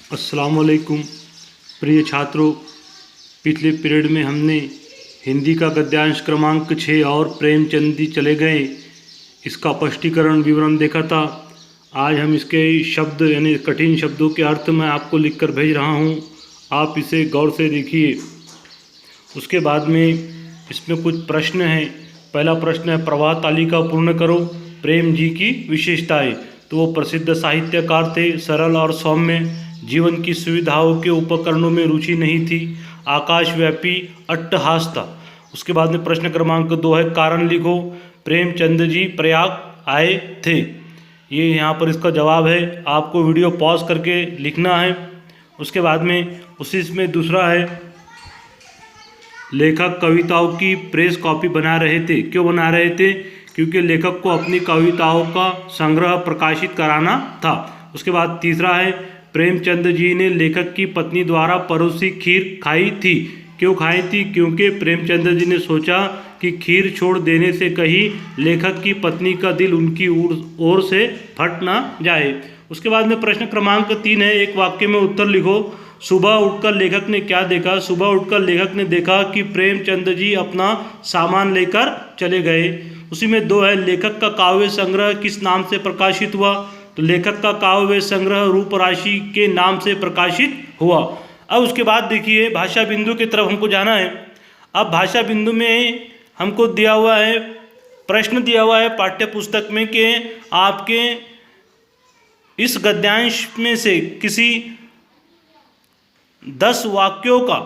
अस्सलाम वालेकुम प्रिय छात्रों, पिछले पीरियड में हमने हिंदी का गद्यांश क्रमांक 6 और प्रेमचंद जी चले गए इसका स्पष्टीकरण विवरण देखा था। आज हम इसके शब्द यानी कठिन शब्दों के अर्थ मैं आपको लिखकर भेज रहा हूँ, आप इसे गौर से देखिए। उसके बाद में इसमें कुछ प्रश्न हैं। पहला प्रश्न है, प्रवाह तालिका पूर्ण करो, प्रेम जी की विशेषताएं। तो वो प्रसिद्ध साहित्यकार थे, सरल और सौम्य, जीवन की सुविधाओं के उपकरणों में रुचि नहीं थी, आकाशव्यापी अट्टहास था। उसके बाद में प्रश्न क्रमांक 2 है, कारण लिखो, प्रेमचंद जी प्रयाग आए थे। ये यहाँ पर इसका जवाब है, आपको वीडियो पॉज करके लिखना है। उसके बाद में उसी में दूसरा है, लेखक कविताओं की प्रेस कॉपी बना रहे थे। क्यों बना रहे थे? क्योंकि लेखक को अपनी कविताओं का संग्रह प्रकाशित कराना था। उसके बाद तीसरा है, प्रेमचंद जी ने लेखक की पत्नी द्वारा परोसी खीर खाई थी। क्यों खाई थी? क्योंकि प्रेमचंद जी ने सोचा कि खीर छोड़ देने से कहीं लेखक की पत्नी का दिल उनकी ओर से फट ना जाए। उसके बाद में प्रश्न क्रमांक 3 है, एक वाक्य में उत्तर लिखो। सुबह उठकर लेखक ने क्या देखा? सुबह उठकर लेखक ने देखा कि प्रेमचंद जी अपना सामान लेकर चले गए। उसी में 2 है, लेखक का काव्य संग्रह किस नाम से प्रकाशित हुआ? तो लेखक का काव्य संग्रह रूपराशि के नाम से प्रकाशित हुआ। अब उसके बाद देखिए, भाषा बिंदु की तरफ हमको जाना है। अब भाषा बिंदु में हमको दिया हुआ है, प्रश्न दिया हुआ है पाठ्य पुस्तक में कि आपके इस गद्यांश में से किसी 10 वाक्यों का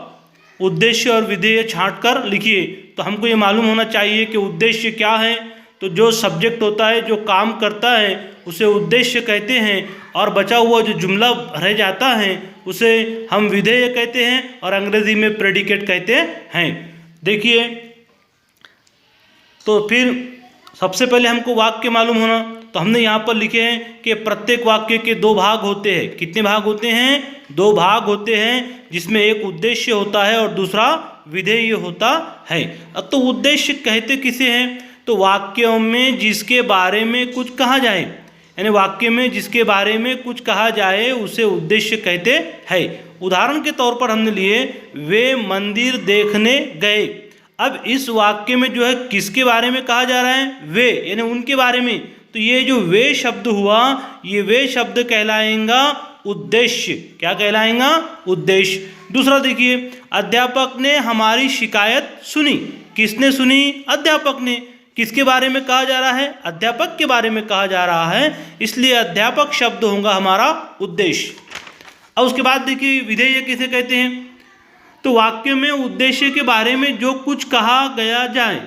उद्देश्य और विधेय छांटकर लिखिए। तो हमको ये मालूम होना चाहिए कि उद्देश्य क्या है। तो जो सब्जेक्ट होता है, जो काम करता है, उसे उद्देश्य कहते हैं, और बचा हुआ जो जुमला रह जाता है उसे हम विधेय कहते हैं और अंग्रेजी में प्रेडिकेट कहते हैं। देखिए, तो फिर सबसे पहले हमको वाक्य मालूम होना, तो हमने यहाँ पर लिखे हैं कि प्रत्येक वाक्य के 2 भाग होते हैं। कितने भाग होते हैं? 2 भाग होते हैं, जिसमें एक उद्देश्य होता है और दूसरा विधेय होता है। अब तो उद्देश्य कहते किसे हैं? तो वाक्यों में जिसके बारे में कुछ कहा जाए, यानी वाक्य में जिसके बारे में कुछ कहा जाए उसे उद्देश्य कहते हैं। उदाहरण के तौर पर हमने लिए, वे मंदिर देखने गए। अब इस वाक्य में जो है किसके बारे में कहा जा रहा है? वे, यानी उनके बारे में। तो ये जो वे शब्द हुआ, ये वे शब्द कहलाएगा उद्देश्य। क्या कहलाएगा? उद्देश्य। दूसरा देखिए, अध्यापक ने हमारी शिकायत सुनी। किसने सुनी? अध्यापक ने। किसके बारे में कहा जा रहा है? अध्यापक के बारे में कहा जा रहा है, इसलिए अध्यापक शब्द होगा हमारा उद्देश्य। अब उसके बाद देखिए, विधेय किसे कहते हैं? तो वाक्य में उद्देश्य के बारे में जो कुछ कहा गया जाए,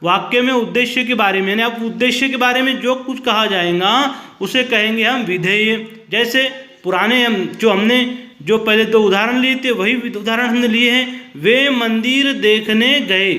वाक्य में उद्देश्य के बारे में, यानी आप उद्देश्य के बारे में जो कुछ कहा जाएगा उसे कहेंगे हम विधेय। जैसे पुराने जो हमने जो पहले 2 उदाहरण लिए थे, वही उदाहरण हमने लिए हैं। वे मंदिर देखने गए।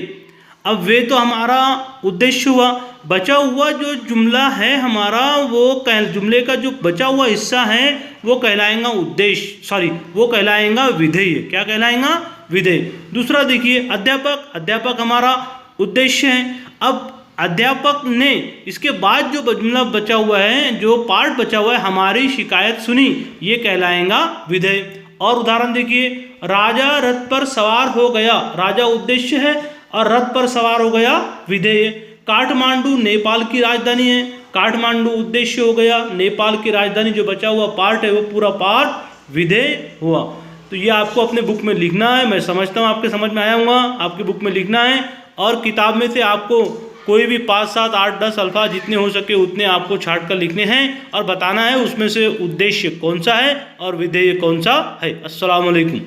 अब वे तो हमारा उद्देश्य हुआ, बचा हुआ जो जुमला है हमारा, वो जुमले का जो बचा हुआ हिस्सा है वो कहलाएगा उद्देश्य, वो कहलाएगा विधेय। क्या कहलाएगा? विधेय। दूसरा देखिए, अध्यापक। अध्यापक हमारा उद्देश्य है। अब अध्यापक ने, इसके बाद जो जुमला बचा हुआ है, जो पार्ट बचा हुआ है, हमारी शिकायत सुनी, ये कहलाएगा विधेय। और उदाहरण देखिए, राजा रथ पर सवार हो गया। राजा उद्देश्य है और रथ पर सवार हो गया विधेय। काठमांडू नेपाल की राजधानी है। काठमांडू उद्देश्य हो गया, नेपाल की राजधानी जो बचा हुआ पार्ट है वो पूरा पार्ट विधेय हुआ। तो ये आपको अपने बुक में लिखना है। मैं समझता हूँ आपके समझ में आया होगा, आपकी बुक में लिखना है। और किताब में से आपको कोई भी 5, 7, 8, 10 अल्फाज जितने हो सके उतने आपको छांट कर लिखने हैं और बताना है उसमें से उद्देश्य कौन सा है और विधेय कौन सा है। अस्सलाम वालेकुम।